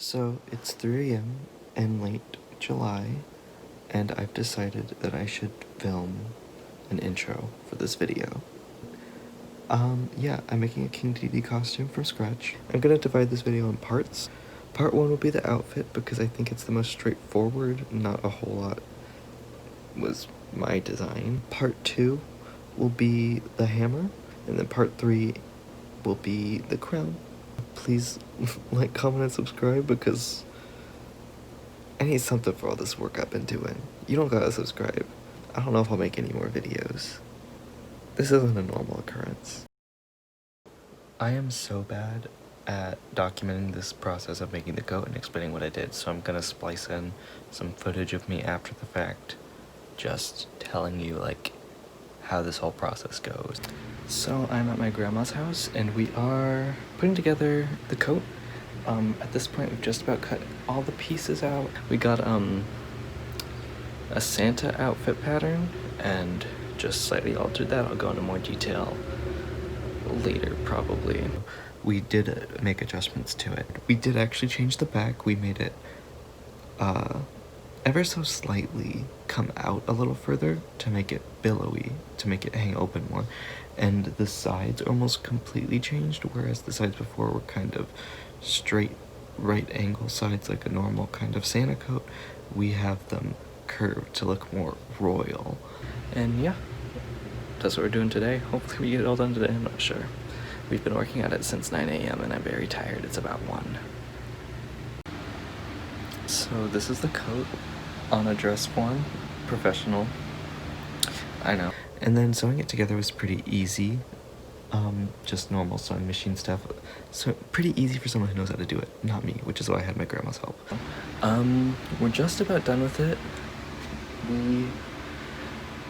So it's 3 a.m. in late July, and I've decided that I should film an intro for this video. Yeah, I'm making a King Dedede costume from scratch. I'm gonna divide this video in parts. Part 1 will be the outfit because I think it's the most straightforward, not a whole lot was my design. Part 2 will be the hammer, and then part 3 will be the crown. Please like, comment, and subscribe because I need something for all this work I've been doing. You don't gotta subscribe. I don't know if I'll make any more videos. This isn't a normal occurrence. I am so bad at documenting this process of making the coat and explaining what I did, so I'm gonna splice in some footage of me after the fact, just telling you, like, how this whole process goes. So I'm at my grandma's house, and we are putting together the coat. At this point, we've just about cut all the pieces out. We got, a Santa outfit pattern, and just slightly altered that. I'll go into more detail later, probably. We did make adjustments to it. We did actually change the back. We made it, ever so slightly come out a little further to make it billowy, to make it hang open more. And the sides almost completely changed, whereas the sides before were kind of straight right angle sides like a normal kind of Santa coat. We have them curved to look more royal. And yeah, that's what we're doing today. Hopefully we get it all done today, I'm not sure. We've been working at it since 9 a.m. and I'm very tired. It's about 1. So this is the coat on a dress form. Professional. I know. And then sewing it together was pretty easy. Just normal sewing machine stuff. So pretty easy for someone who knows how to do it. Not me, which is why I had my grandma's help. We're just about done with it. We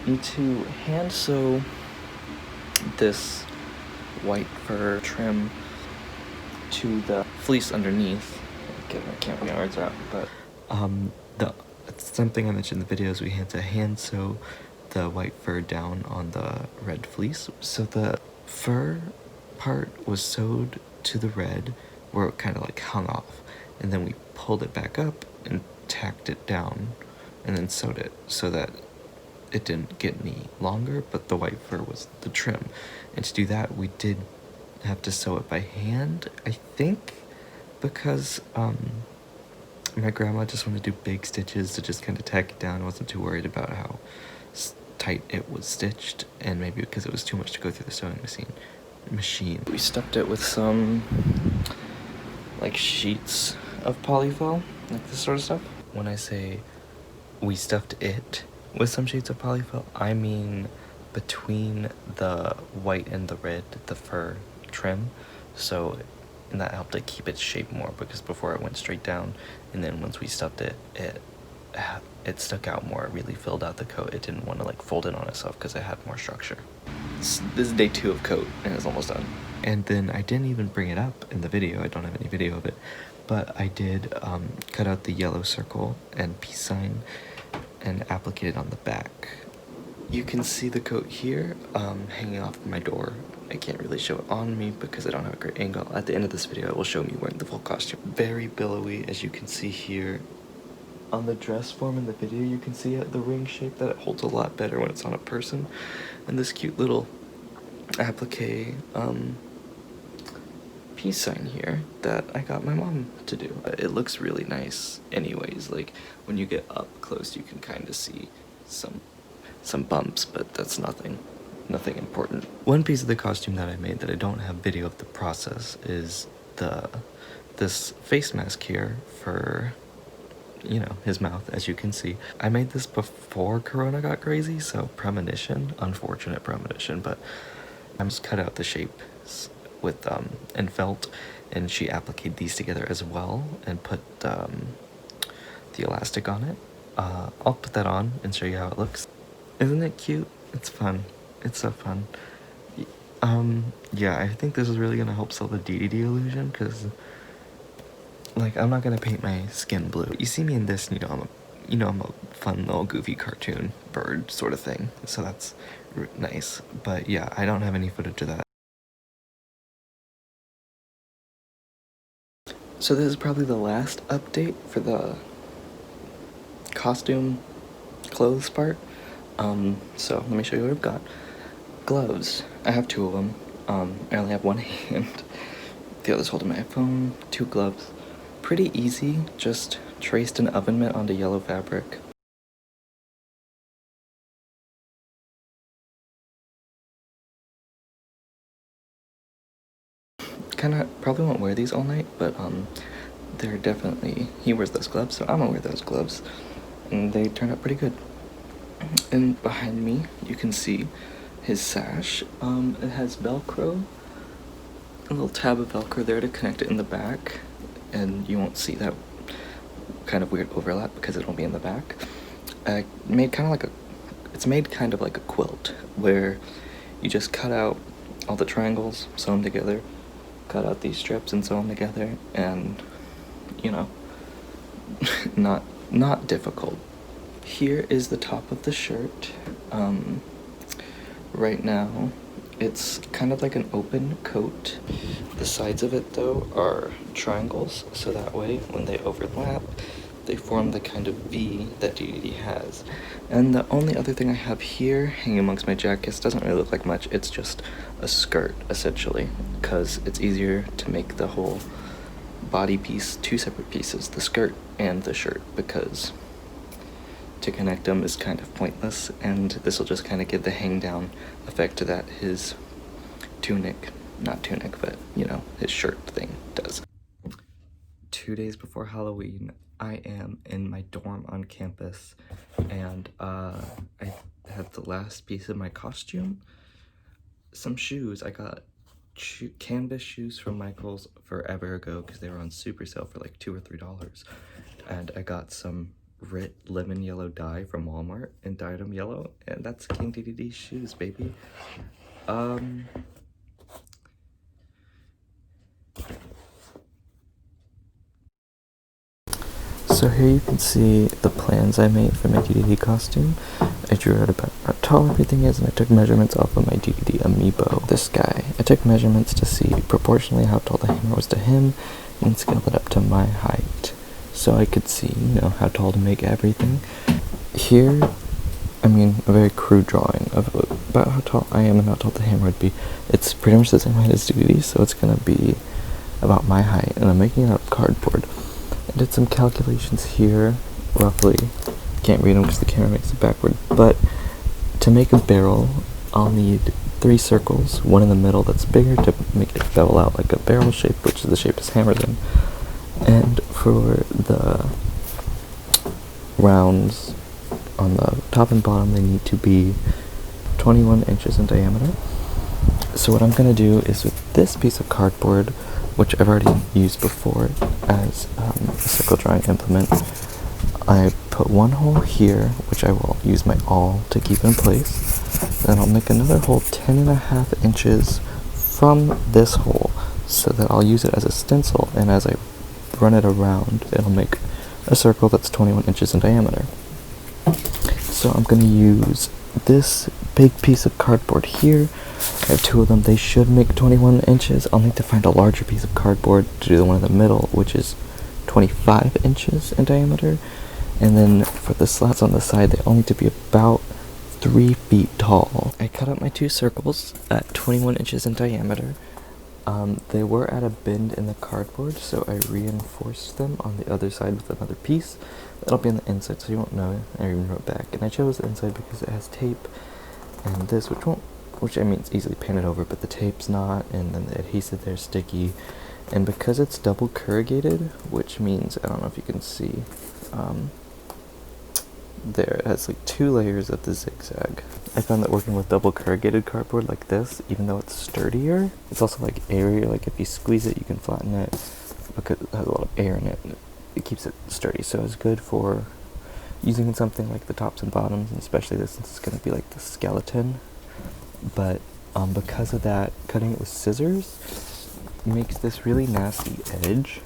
need to hand sew this white fur trim to the fleece underneath. Get my camera yards out, but something I mentioned in the video is we had to hand sew the white fur down on the red fleece. So the fur part was sewed to the red where it kind of like hung off, and then we pulled it back up and tacked it down and then sewed it so that it didn't get any longer, but the white fur was the trim. And to do that, we did have to sew it by hand, I think, because my grandma just wanted to do big stitches to just kind of tack it down. I wasn't too worried about how tight it was stitched, and maybe because it was too much to go through the sewing machine. We stuffed it with some like sheets of polyfill, like this sort of stuff. When I say we stuffed it with some sheets of polyfill, I mean between the white and the red, the fur trim. So, and that helped it keep its shape more, because before it went straight down, and then once we stuffed it, it stuck out more. It really filled out the coat. It didn't want to like fold in on itself because it had more structure. This is day 2 of coat, and it's almost done. And then I didn't even bring it up in the video. I don't have any video of it, but I did cut out the yellow circle and peace sign and applicate it on the back. You can see the coat here, hanging off my door. I can't really show it on me because I don't have a great angle. At the end of this video, it will show me wearing the full costume. Very billowy, as you can see here. On the dress form in the video, you can see the ring shape, that it holds a lot better when it's on a person. And this cute little applique peace sign here that I got my mom to do. It looks really nice anyways. Like, when you get up close, you can kind of see some bumps, but that's nothing important. One piece of the costume that I made that I don't have video of the process is this face mask here for, you know, his mouth, as you can see. I made this before Corona got crazy, so premonition, unfortunate premonition, but I just cut out the shapes with and felt, and she appliqued these together as well and put the elastic on it. I'll put that on and show you how it looks. Isn't it cute? It's fun. It's so fun. Yeah, I think this is really gonna help sell the Dedede illusion, because like, I'm not gonna paint my skin blue. You see me in this, and you know I'm a fun little goofy cartoon bird sort of thing, so that's nice. But yeah, I don't have any footage of that. So this is probably the last update for the costume clothes part. So let me show you what I've got. Gloves. I have two of them. I only have one hand. The other's holding my phone. Two gloves. Pretty easy. Just traced an oven mitt onto yellow fabric. Kinda probably won't wear these all night, but they're definitely, he wears those gloves, so I'm gonna wear those gloves. And they turned out pretty good. And behind me, you can see his sash. It has Velcro, a little tab of Velcro there to connect it in the back, and you won't see that kind of weird overlap because it'll be in the back. I made kind of like it's made kind of like a quilt, where you just cut out all the triangles, sew them together, cut out these strips and sew them together, and, you know, not difficult. Here is the top of the shirt. Right now, it's kind of like an open coat. The sides of it, though, are triangles, so that way, when they overlap, they form the kind of V that Dedede has. And the only other thing I have here, hanging amongst my jackets, doesn't really look like much. It's just a skirt, essentially, because it's easier to make the whole body piece two separate pieces, the skirt and the shirt, because to connect them is kind of pointless, and this will just kind of give the hang down effect to that his tunic, not tunic, but, you know, his shirt thing does. 2 days before Halloween, I am in my dorm on campus, and I have the last piece of my costume. Some shoes. I got canvas shoes from Michael's forever ago because they were on super sale for like $2 or $3. And I got some Rit lemon yellow dye from Walmart and dyed them yellow, and that's King Dedede's shoes, baby. So here you can see the plans I made for my Dedede costume. I drew out about how tall everything is, and I took measurements off of my Dedede amiibo. This guy. I took measurements to see proportionally how tall the hammer was to him, and scaled it up to my height, so I could see, you know, how tall to make everything. Here, I mean, a very crude drawing of about how tall I am and how tall the hammer would be. It's pretty much the same height as Dedede, so it's gonna be about my height, and I'm making it out of cardboard. I did some calculations here, roughly. Can't read them because the camera makes it backward, but to make a barrel, I'll need 3 circles, one in the middle that's bigger to make it bevel out like a barrel shape, which is the shape his hammer's in. And for the rounds on the top and bottom, they need to be 21 inches in diameter. So what I'm going to do is, with this piece of cardboard, which I've already used before as a circle drawing implement, I put one hole here, which I will use my awl to keep in place. Then I'll make another hole 10.5 inches from this hole, so that I'll use it as a stencil, and as I run it around, it'll make a circle that's 21 inches in diameter. So I'm going to use this big piece of cardboard here. I have 2 of them. They should make 21 inches. I'll need to find a larger piece of cardboard to do the one in the middle, which is 25 inches in diameter. And then for the slats on the side, they all need to be about 3 feet tall. I cut out my 2 circles at 21 inches in diameter. They were at a bend in the cardboard, so I reinforced them on the other side with another piece. That'll be on the inside, so you won't know it. I even wrote back. And I chose the inside because it has tape, and this, which I mean, it's easily painted over, but the tape's not, and then the adhesive there's sticky. And because it's double corrugated, which means, I don't know if you can see, there, it has like 2 layers of the zigzag. I found that working with double corrugated cardboard like this, even though it's sturdier, it's also like airier. Like if you squeeze it, you can flatten it because it has a lot of air in it. It keeps it sturdy, so it's good for using in something like the tops and bottoms, and especially this, since it's going to be like the skeleton. But because of that, cutting it with scissors makes this really nasty edge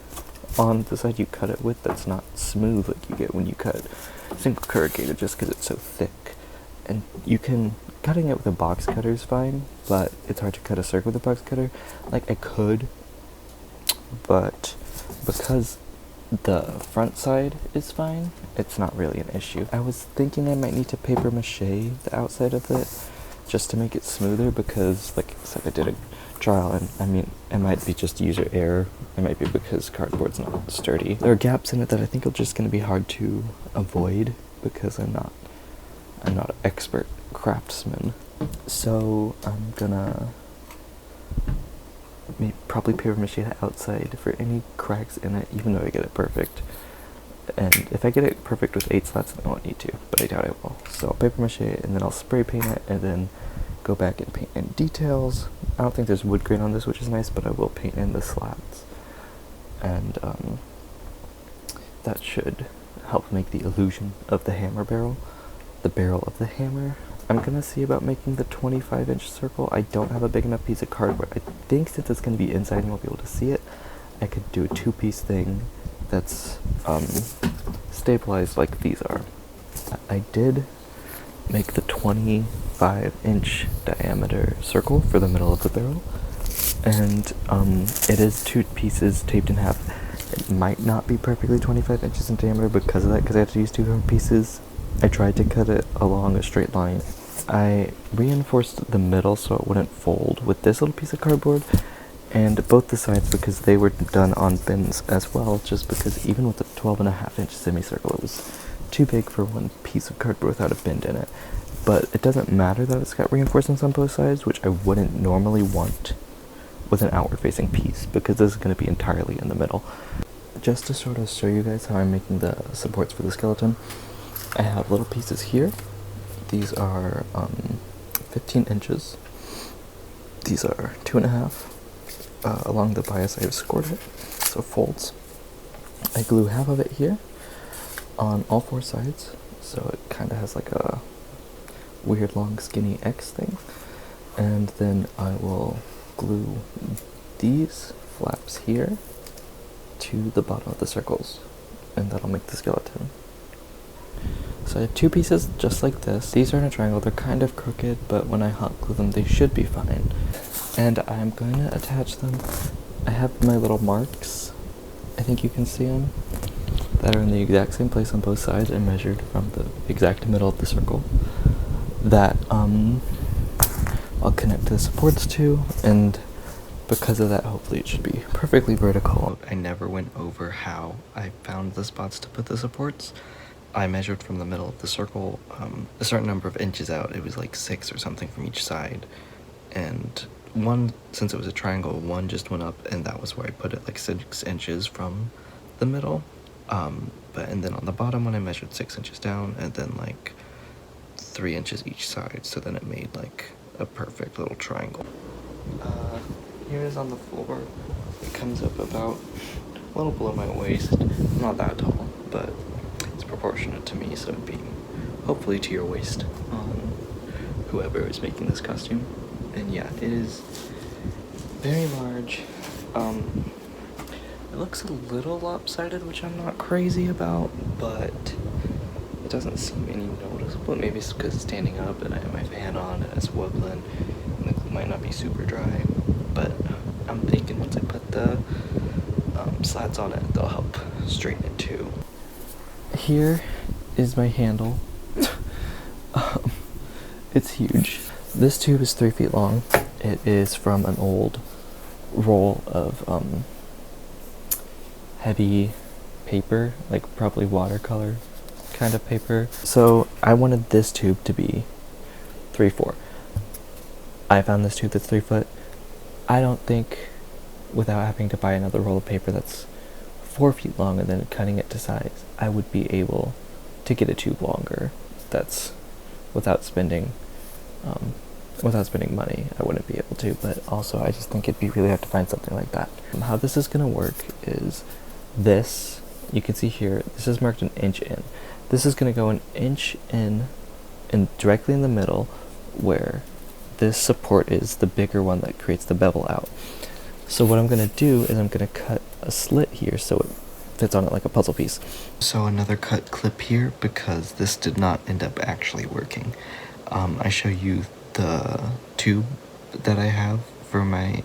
on the side you cut it with that's not smooth like you get when you cut single corrugated, just because it's so thick. And cutting it with a box cutter is fine, but it's hard to cut a circle with a box cutter. Like, I could, but because the front side is fine, it's not really an issue. I was thinking I might need to paper mache the outside of it just to make it smoother because, like I said, I did a trial and I mean, it might be just user error. It might be because cardboard's not sturdy. There are gaps in it that I think are just going to be hard to avoid because I'm not an expert craftsman. So I'm gonna probably paper mache the outside for any cracks in it, even though I get it perfect. And if I get it perfect with 8 slats, then I won't need to, but I doubt I will. So I'll paper mache it, and then I'll spray paint it, and then go back and paint in details. I don't think there's wood grain on this, which is nice, but I will paint in the slats. And that should help make the illusion of the hammer barrel, the barrel of the hammer. I'm gonna see about making the 25-inch circle. I don't have a big enough piece of cardboard. I think since it's gonna be inside and you won't be able to see it, I could do a 2-piece thing that's stabilized like these are. I did make the 25-inch diameter circle for the middle of the barrel, and it is 2 pieces taped in half. It might not be perfectly 25 inches in diameter because of that, because I have to use 2 different pieces. I tried to cut it along a straight line. I reinforced the middle so it wouldn't fold with this little piece of cardboard, and both the sides because they were done on bins as well, just because even with the 12.5-inch semicircle it was too big for one piece of cardboard without a bend in it. But it doesn't matter that it's got reinforcements on both sides, which I wouldn't normally want with an outward facing piece because this is going to be entirely in the middle. Just to sort of show you guys how I'm making the supports for the skeleton, I have little pieces here. These are 15 inches. These are 2.5. Along the bias I have scored it, so folds. I glue half of it here on all 4 sides, so it kind of has like a weird long skinny X thing. And then I will glue these flaps here to the bottom of the circles, and that'll make the skeleton. So I have 2 pieces just like this. These are in a triangle. They're kind of crooked, but when I hot glue them, they should be fine. And I'm going to attach them. I have my little marks, I think you can see them, that are in the exact same place on both sides and measured from the exact middle of the circle, that I'll connect the supports to, and because of that, hopefully it should be perfectly vertical. I never went over how I found the spots to put the supports. I measured from the middle of the circle a certain number of inches out. It was like 6 or something from each side, and one, since it was a triangle, one just went up, and that was where I put it, like 6 inches from the middle. And then on the bottom one I measured 6 inches down, and then like 3 inches each side, so then it made like a perfect little triangle. Here it is on the floor. It comes up about a little below my waist. I'm not that tall, but it's proportionate to me, so it'd be hopefully to your waist on whoever is making this costume. And yeah, it is very large. It looks a little lopsided, which I'm not crazy about, but it doesn't seem any noticeable. Maybe it's because it's standing up and I have my fan on and it's woodland and the glue might not be super dry, but I'm thinking once I put the slats on it, they'll help straighten it too. Here is my handle. It's huge. This tube is 3 feet long. It is from an old roll of heavy paper, like probably watercolor kind of paper. So I wanted this tube to be 3/4. I found this tube that's 3 foot. I don't think, without having to buy another roll of paper that's 4 feet long and then cutting it to size, I would be able to get a tube longer. That's without spending money. I wouldn't be able to, but also I just think it'd be really hard to find something like that. How this is gonna work is this, you can see here, this is marked 1 inch in. This is gonna go 1 inch in and directly in the middle where this support is, the bigger one that creates the bevel out. So what I'm gonna do is I'm gonna cut a slit here so it fits on it like a puzzle piece. So another cut clip here because this did not end up actually working. I show you the tube that I have for my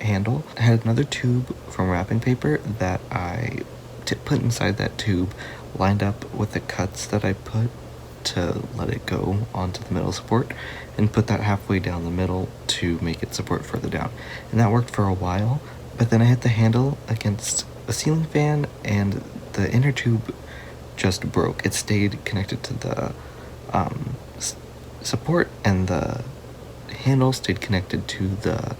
handle. I had another tube from wrapping paper that I put inside that tube, lined up with the cuts that I put to let it go onto the middle support, and put that halfway down the middle to make it support further down. And that worked for a while, but then I hit the handle against a ceiling fan and the inner tube just broke. It stayed connected to the support, and the handle stayed connected to the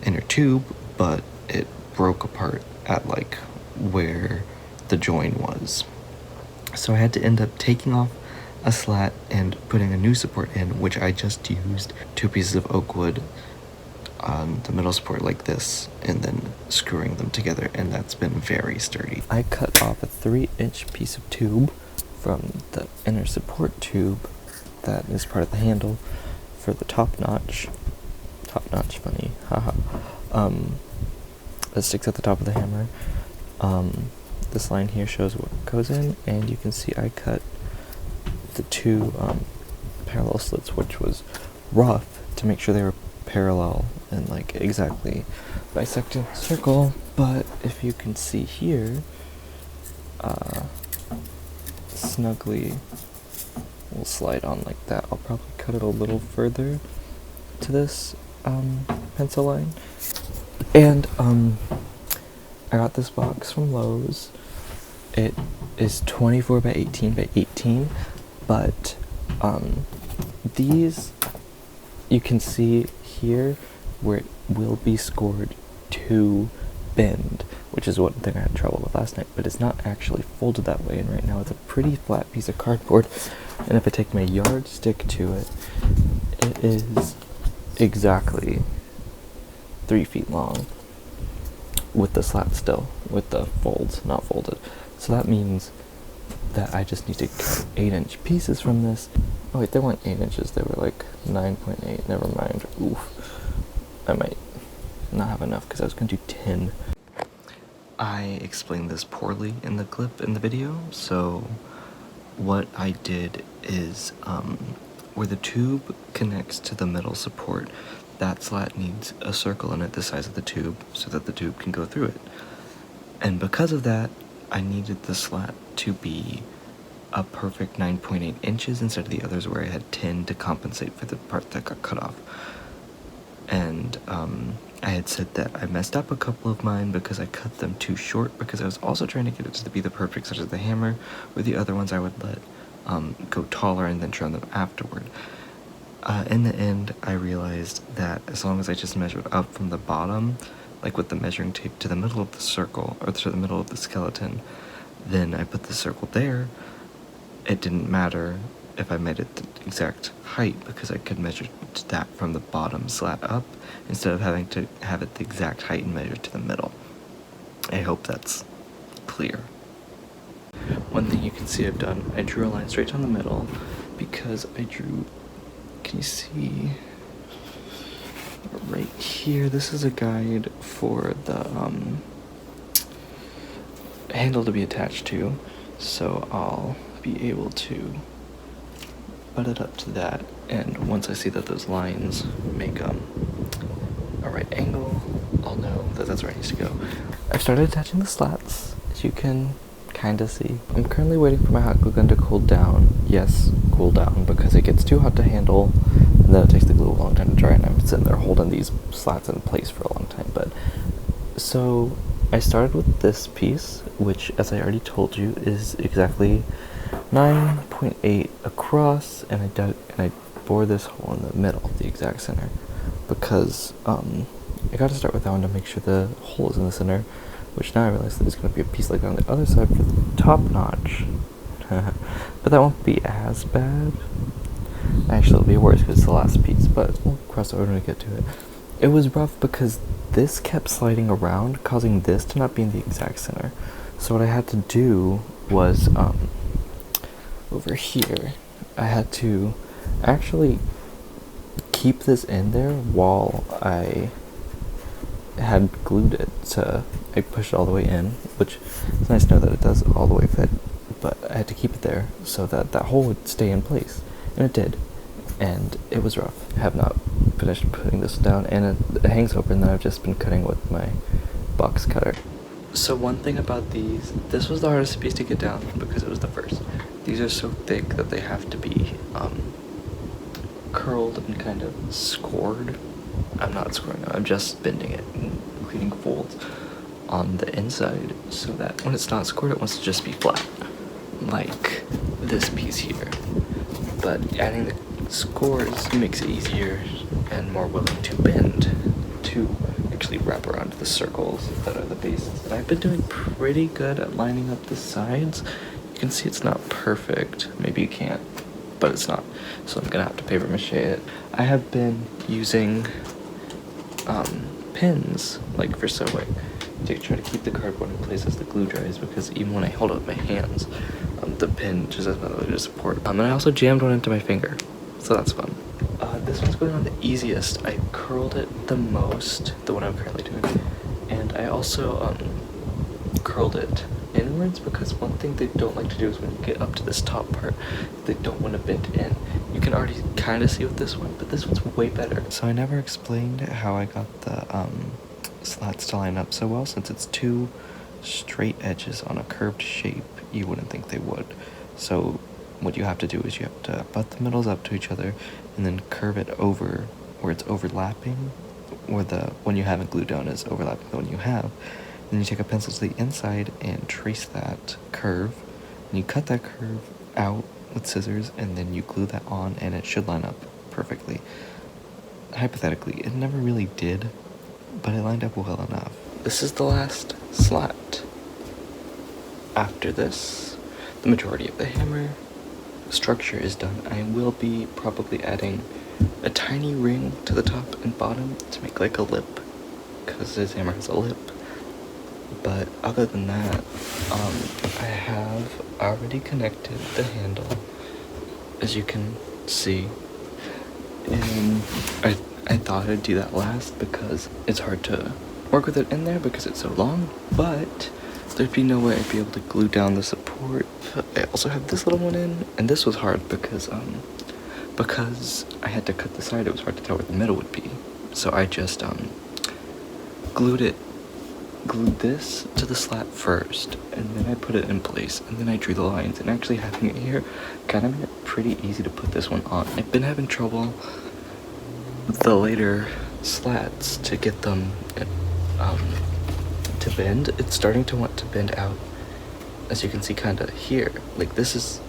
inner tube, but it broke apart at like where the join was. So I had to end up taking off a slat and putting a new support in, which I just used 2 pieces of oak wood on the middle support like this, and then screwing them together, and that's been very sturdy. I cut off a 3-inch piece of tube from the inner support tube that is part of the handle for the top notch, funny, haha, that sticks at the top of the hammer. This line here shows what goes in, and you can see I cut the 2 parallel slits, which was rough, to make sure they were parallel and like exactly bisecting a circle. But if you can see here, snugly will slide on like that. I'll probably cut it a little further to this pencil line. And I got this box from Lowe's. It is 24 by 18 by 18, but these, you can see here where it will be scored to bend, which is one thing I had trouble with last night, but it's not actually folded that way, and right now it's a pretty flat piece of cardboard, and if I take my yardstick to it, it is exactly 3 feet long, with the slat still, with the folds not folded. So that means that I just need to cut 8-inch pieces from this. Oh wait, they weren't 8 inches, they were like 9.8, never mind. Oof. I might not have enough because I was going to do 10. I explained this poorly in the clip in the video, so what I did is where the tube connects to the middle support, that slat needs a circle in it the size of the tube so that the tube can go through it. And because of that, I needed the slat to be a perfect 9.8 inches instead of the others where I had 10 to compensate for the part that got cut off. And I had said that I messed up a couple of mine because I cut them too short, because I was also trying to get it to be the perfect size of the hammer, where the other ones I would let go taller and then trim them afterward. In the end, I realized that as long as I just measured up from the bottom, like with the measuring tape, to the middle of the circle, or to the middle of the skeleton, then I put the circle there. It didn't matter if I made it the exact height, because I could measure that from the bottom slat up, instead of having to have it the exact height and measure to the middle. I hope that's clear. One thing you can see I've done, I drew a line straight down the middle, because I drew, can you see, right here, this is a guide for the handle to be attached to, so I'll be able to butt it up to that, and once I see that those lines make a right angle, I'll know that that's where it needs to go. I've started attaching the slats, as you can kind of see. I'm currently waiting for my hot glue gun to cool down. Yes, cool down, because it gets too hot to handle, and then it takes the glue a long time to dry, and I'm sitting there holding these slats in place for a long time. But so I started with this piece, which, as I already told you, is exactly 9.8 across, and I bore this hole in the middle, the exact center, because I got to start with that one to make sure the hole is in the center, which now I realize that there's going to be a piece like that on the other side for the top notch. But that won't be as bad. Actually, it'll be worse because it's the last piece, but we'll cross over when we get to it. It was rough because this kept sliding around, causing this to not be in the exact center. So what I had to do was, over here, I had to actually keep this in there while I had glued it. I pushed it all the way in, which is nice to know that it does all the way fit, but I had to keep it there so that that hole would stay in place, and it did, and it was rough. I have not finished putting this down, and it hangs open, and I've just been cutting with my box cutter. So one thing about these, this was the hardest piece to get down because it was the first. These are so thick that they have to be curled and kind of scored. I'm not scoring it, I'm just bending it and creating folds on the inside so that when it's not scored, it wants to just be flat, like this piece here. But adding the scores makes it easier and more willing to bend to actually wrap around the circles that are the bases. And I've been doing pretty good at lining up the sides. You can see it's not perfect. Maybe you can't, but it's not. So I'm gonna have to paper mache it. I have been using pins, like for sewing, to try to keep the cardboard in place as the glue dries, because even when I hold it with my hands, the pin just has another way to support. And I also jammed one into my finger, so that's fun. This one's going on the easiest. I curled it the most, the one I'm currently doing, and I also curled it inwards, because one thing they don't like to do is when you get up to this top part, they don't want to bend in. You can already kind of see with this one, but this one's way better. So I never explained how I got the slats to line up so well. Since it's two straight edges on a curved shape, you wouldn't think they would. So what you have to do is you have to butt the middles up to each other and then curve it over where it's overlapping, where the one you haven't glued down is overlapping the one you have. Then you take a pencil to the inside and trace that curve, and you cut that curve out with scissors, and then you glue that on, and it should line up perfectly. Hypothetically, it never really did, but it lined up well enough. This is the last slat. After this, the majority of the hammer structure is done. I will be probably adding a tiny ring to the top and bottom to make like a lip, because this hammer has a lip. But other than that, I have already connected the handle, as you can see. And I thought I'd do that last because it's hard to work with it in there because it's so long, but there'd be no way I'd be able to glue down the support. I also have this little one in, and this was hard because I had to cut the side. It was hard to tell where the middle would be, so I just glued this to the slat first, and then I put it in place, and then I drew the lines, and actually having it here kind of made it pretty easy to put this one on. I've been having trouble with the later slats to get them to bend. It's starting to want to bend out, as you can see kind of here. Like this is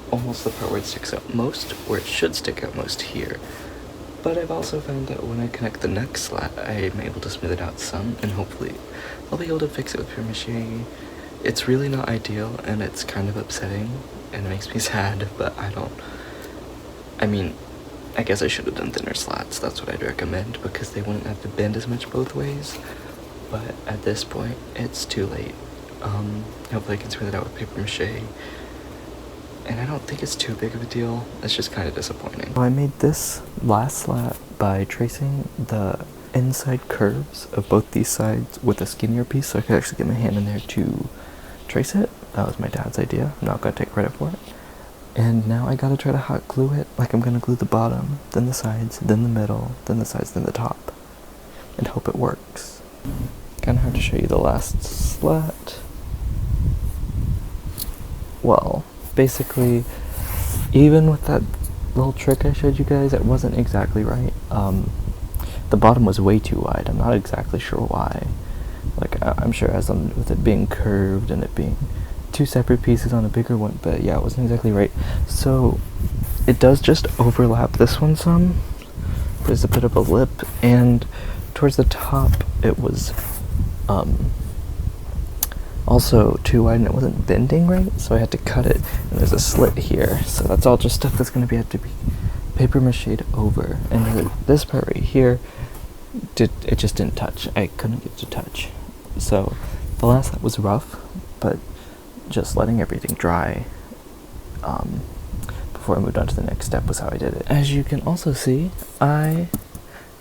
almost the part where it sticks out most, where it should stick out most here. But I've also found that when I connect the next slat, I'm able to smooth it out some, and hopefully I'll be able to fix it with paper mache. It's really not ideal, and it's kind of upsetting, and it makes me sad, but I mean, I guess I should have done thinner slats. That's what I'd recommend, because they wouldn't have to bend as much both ways. But at this point, it's too late. Hopefully I can smooth it out with paper mache. And I don't think it's too big of a deal. It's just kind of disappointing. So I made this last slat by tracing the inside curves of both these sides with a skinnier piece, so I could actually get my hand in there to trace it. That was my dad's idea. I'm not going to take credit for it. And now I gotta try to hot glue it like I'm gonna glue the bottom, then the sides, then the middle, then the sides, then the top, and hope it works. Kinda hard to show you the last slat. Well, basically, even with that little trick I showed you guys, it wasn't exactly right. The bottom was way too wide. I'm not exactly sure why. Like, I'm sure it has something with it being curved and it being two separate pieces on a bigger one, but yeah, it wasn't exactly right. So it does just overlap this one some. There's a bit of a lip, and towards the top it was also too wide, and it wasn't bending right, so I had to cut it, and there's a slit here. So that's all just stuff that's going to have to be paper mache'd over. And this part right here, it just didn't touch. I couldn't get to touch. So the last that was rough, but just letting everything dry before I moved on to the next step was how I did it. As you can also see, I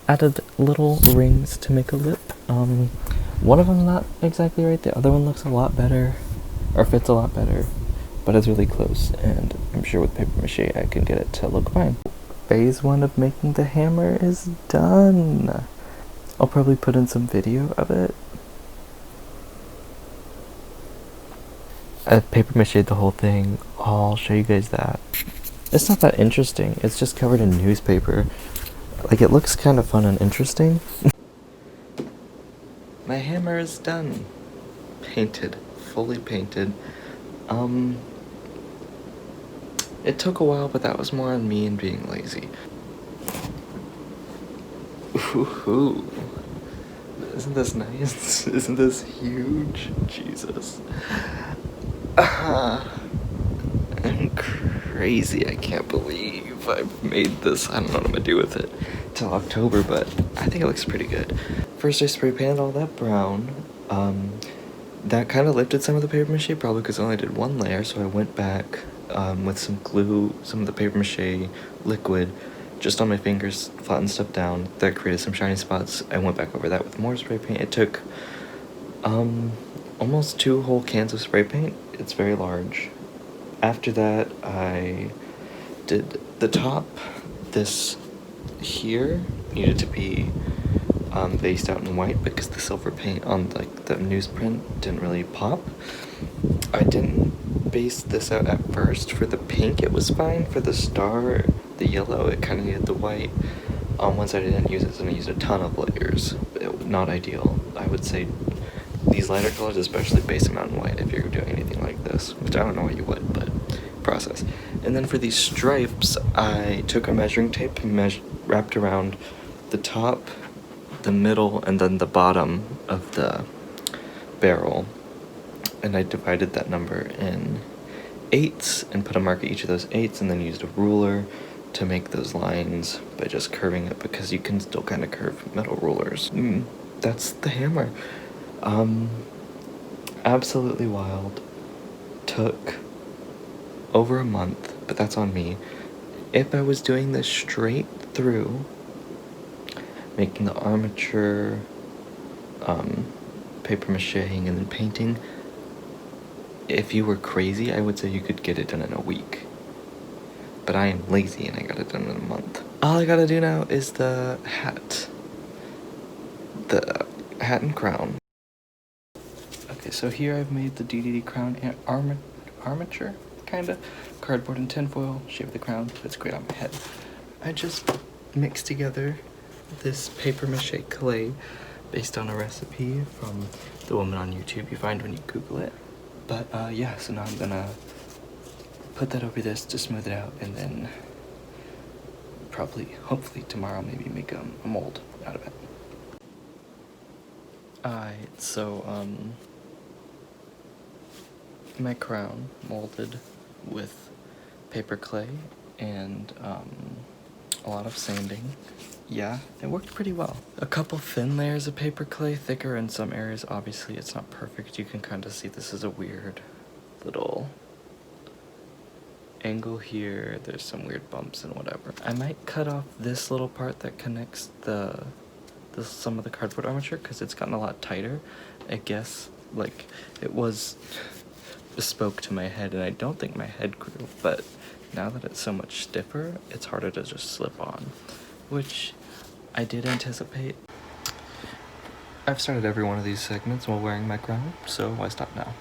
added little rings to make a lip. One of them's not exactly right, the other one looks a lot better, or fits a lot better, but it's really close, and I'm sure with paper mache I can get it to look fine. phase 1 of making the hammer is done. I'll probably put in some video of it. I paper mache the whole thing. I'll show you guys that. It's not that interesting. It's just covered in newspaper. Like, it looks kind of fun and interesting. My hammer is done. Painted. Fully painted. It took a while, but that was more on me and being lazy. Ooh. Isn't this nice? Isn't this huge? Jesus. I'm crazy. I can't believe I've made this. I don't know what I'm gonna do with it till October, but I think it looks pretty good. First I spray painted all that brown. That kind of lifted some of the paper mache, probably because I only did one layer, so I went back with some glue, some of the paper mache liquid, just on my fingers, flattened stuff down. That created some shiny spots. I went back over that with more spray paint. It took almost 2 whole cans of spray paint. It's very large. After that, I did the top. This here needed to be based out in white because the silver paint on like the newsprint didn't really pop. I didn't base this out at first. For the pink it was fine. For the star, the yellow, it kind of needed the white. Once I didn't use it, so I used a ton of layers. Not ideal. I would say these lighter colors especially base them out in white if you're doing anything like this, which I don't know why you would, but process. And then for these stripes, I took a measuring tape and wrapped around the top, the middle, and then the bottom of the barrel, and I divided that number in 8s and put a mark at each of those 8s, and then used a ruler to make those lines by just curving it, because you can still kind of curve metal rulers. That's the hammer. Absolutely wild. Took over a month, but that's on me. If I was doing this straight through, making the armature, paper macheing, and then painting, if you were crazy, I would say you could get it done in a week. But I am lazy and I got it done in a month. All I gotta do now is the hat. The hat and crown. Okay, so here I've made the Dedede crown and armature, kinda. Cardboard and tinfoil, shape the crown, fits great on my head. I just mixed together this paper mache clay based on a recipe from the woman on YouTube you find when you Google it. But yeah, so now I'm gonna put that over this to smooth it out, and then probably, hopefully tomorrow, maybe make a mold out of it. Alright, so my crown molded with paper clay and a lot of sanding. Yeah, it worked pretty well. A couple thin layers of paper clay, thicker in some areas. Obviously it's not perfect. You can kind of see this is a weird little angle here. There's some weird bumps and whatever. I might cut off this little part that connects some of the cardboard armature, because it's gotten a lot tighter. I guess, like, it was bespoke to my head, and I don't think my head grew, but now that it's so much stiffer, it's harder to just slip on, which I did anticipate. I've started every one of these segments while wearing my crown, so why stop now?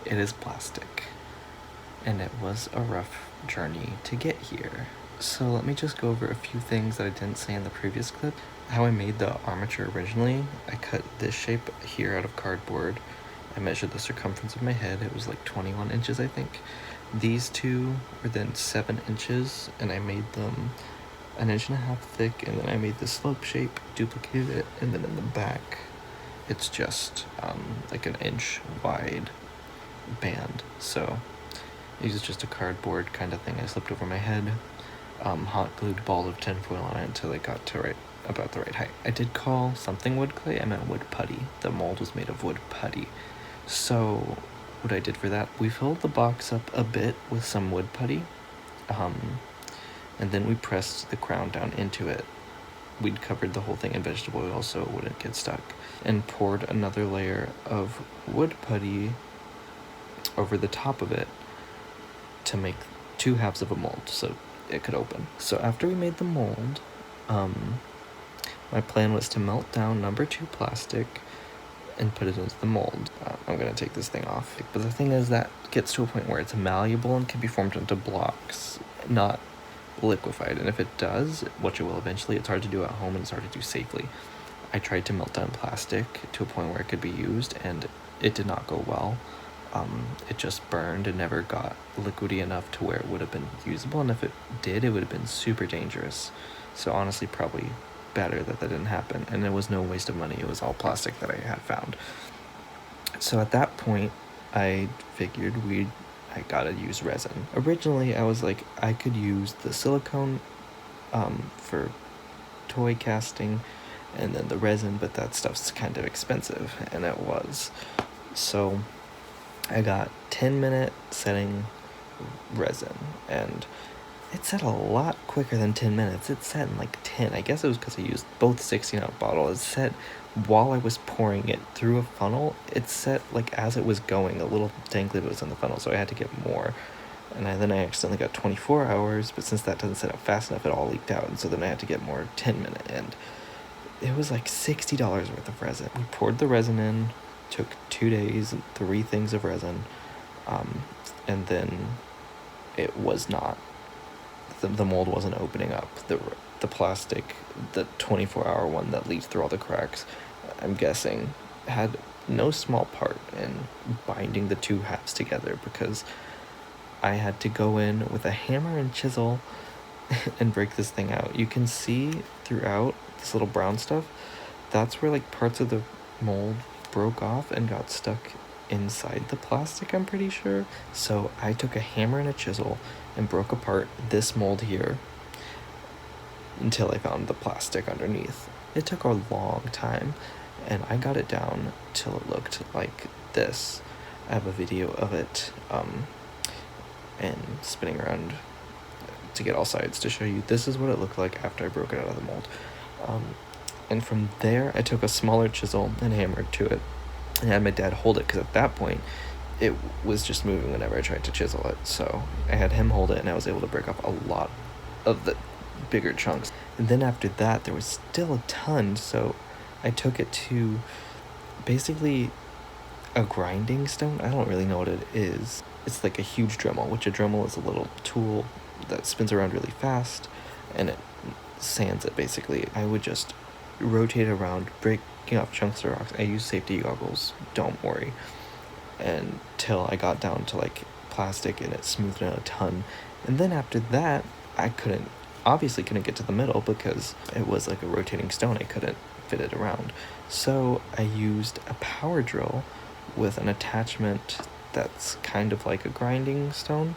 It is plastic, and it was a rough journey to get here. So let me just go over a few things that I didn't say in the previous clip. How I made the armature originally, I cut this shape here out of cardboard. I measured the circumference of my head. It was like 21 inches, I think. These two were then 7 inches, and I made them 1.5 inches thick, and then I made the slope shape, duplicated it, and then in the back, it's just like 1 inch wide band. So this is just a cardboard kind of thing I slipped over my head. Hot glued balls of tinfoil on it until it got to about the right height. I did call something wood clay, I meant wood putty. The mold was made of wood putty. So what I did for that, we filled the box up a bit with some wood putty, and then we pressed the crown down into it. We'd covered the whole thing in vegetable oil so it wouldn't get stuck, and poured another layer of wood putty over the top of it to make 2 halves of a mold. So it could open. So after we made the mold, my plan was to melt down number 2 plastic and put it into the mold. I'm gonna take this thing off. But the thing is that gets to a point where it's malleable and can be formed into blocks, not liquefied. And if it does, which it will eventually, it's hard to do at home and it's hard to do safely. I tried to melt down plastic to a point where it could be used, and it did not go well. It just burned and never got liquidy enough to where it would have been usable, and if it did, it would have been super dangerous. So honestly, probably better that didn't happen, and it was no waste of money. It was all plastic that I had found. So at that point, I figured I gotta use resin. Originally, I was like, I could use the silicone for toy casting, and then the resin, but that stuff's kind of expensive, and it was. So I got 10-minute setting resin, and it set a lot quicker than 10 minutes. It set in like 10. I guess it was because I used both 16-ounce bottles. It set while I was pouring it through a funnel. It set like as it was going, a little dangly was in the funnel, so I had to get more. And then I accidentally got 24 hours, but since that doesn't set up fast enough, it all leaked out, and so then I had to get more 10-minute, and it was like $60 worth of resin. We poured the resin in, took 2 days, 3 things of resin, and then it was not, the mold wasn't opening up. The plastic, the 24-hour one that leaked through all the cracks, I'm guessing, had no small part in binding the two halves together, because I had to go in with a hammer and chisel and break this thing out. You can see throughout this little brown stuff, that's where like parts of the mold broke off and got stuck inside the plastic, I'm pretty sure. So I took a hammer and a chisel and broke apart this mold here until I found the plastic underneath. It took a long time, and I got it down till it looked like this. I have a video of it and spinning around to get all sides to show you this is what it looked like after I broke it out of the mold. And from there, I took a smaller chisel and hammered to it, and had my dad hold it, because at that point, it was just moving whenever I tried to chisel it. So I had him hold it, and I was able to break up a lot of the bigger chunks. And then after that, there was still a ton, so I took it to basically a grinding stone. I don't really know what it is. It's like a huge Dremel, which a Dremel is a little tool that spins around really fast, and it sands it basically. I would just rotate around, breaking off chunks of rocks. I use safety goggles, don't worry, until I got down to like plastic, and it smoothed out a ton. And then after that, I obviously couldn't get to the middle because it was like a rotating stone. I couldn't fit it around. So I used a power drill with an attachment that's kind of like a grindstone,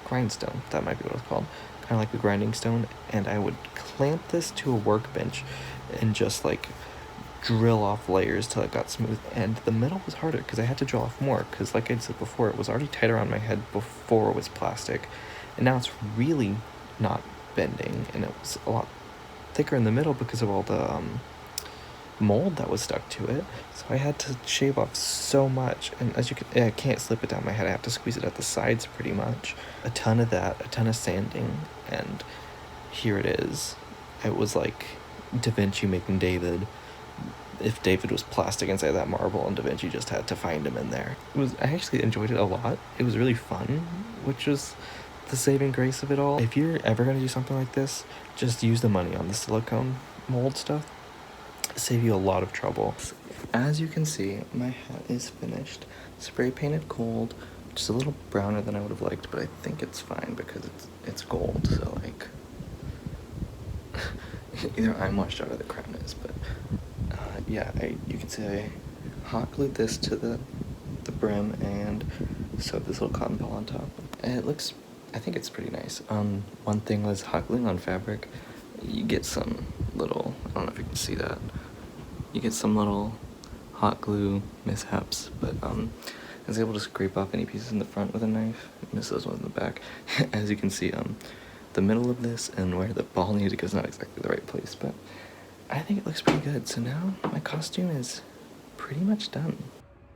that might be what it's called, kind of like a grinding stone, and I would clamp this to a workbench and just like drill off layers till it got smooth. And the middle was harder because I had to drill off more, because like I said before, it was already tight around my head before it was plastic, and now it's really not bending, and it was a lot thicker in the middle because of all the mold that was stuck to it. So I had to shave off so much, and as you can, I can't slip it down my head. I have to squeeze it at the sides pretty much. A ton of that, a ton of sanding, and here it is. It was like Da Vinci making David. If David was plastic inside that marble, and Da Vinci just had to find him in there. I actually enjoyed it a lot. It was really fun, which was the saving grace of it all. If you're ever going to do something like this, just use the money on the silicone mold stuff. Save you a lot of trouble. As you can see, my hat is finished. Spray painted gold, just a little browner than I would have liked, but I think it's fine because it's gold, so like either I'm washed out or the crown is. But yeah, you can see I hot glued this to the brim and sewed this little cotton ball on top. And it looks, I think it's pretty nice. One thing was hot gluing on fabric. You get some little, I don't know if you can see that, you get some little hot glue mishaps, but I was able to scrape off any pieces in the front with a knife, miss those ones in the back. As you can see, the middle of this and where the ball needed to go is not exactly the right place, but I think it looks pretty good. So now my costume is pretty much done.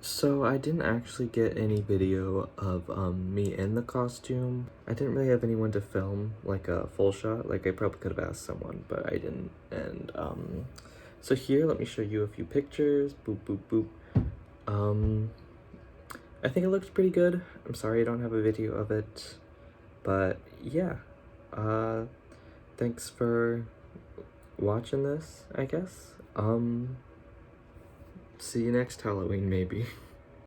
So I didn't actually get any video of me in the costume. I didn't really have anyone to film like a full shot. Like I probably could have asked someone, but I didn't. And so here, let me show you a few pictures. Boop boop boop. I think it looks pretty good. I'm sorry I don't have a video of it, but yeah. Thanks for watching this, I guess. See you next Halloween, maybe.